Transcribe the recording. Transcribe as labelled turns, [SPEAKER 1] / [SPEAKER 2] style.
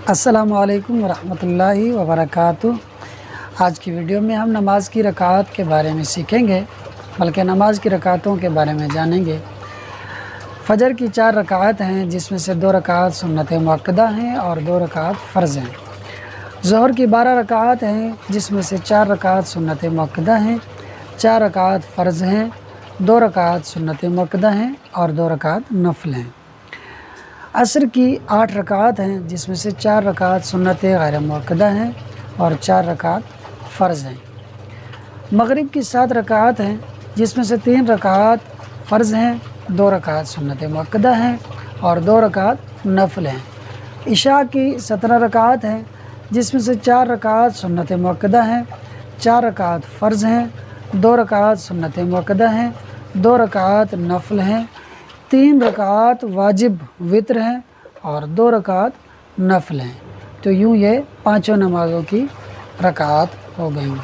[SPEAKER 1] السلام علیکم ورحمۃ اللہ وبرکاتہ۔ آج کی ویڈیو میں ہم نماز کی رکعات کے بارے میں سیکھیں گے، بلکہ نماز کی رکعتوں کے بارے میں جانیں گے۔ فجر کی 4 رکعات ہیں، جس میں سے 2 رکعات سنت مؤکدہ ہیں اور 2 رکعات فرض ہیں۔ ظہر کی 12 رکعات ہیں، جس میں سے 4 رکعات سنت مؤکدہ ہیں، 4 رکعات فرض ہیں، 2 رکعات سنت مؤکدہ ہیں اور 2 رکعات نفل ہیں۔ عصر کی 8 رکعات ہیں، جس میں سے 4 رکعات سنت غیر مؤکدہ ہیں اور 4 رکعات فرض ہیں۔ مغرب کی 7 رکعات ہیں، جس میں سے 3 رکعات فرض ہیں، 2 رکعات سنت مؤکدہ ہیں اور 2 رکعات نفل ہیں۔ عشاء کی 17 رکعات ہیں، جس میں سے 4 رکعات سنت مؤکدہ ہیں، 4 رکعات فرض ہیں، 2 رکعات سنت مؤکدہ ہیں، 2 رکعات نفل ہیں، 3 رکعات واجب وتر ہیں اور 2 رکعات نفل ہیں۔ تو یوں یہ 5 نمازوں کی رکعات ہو گئیں۔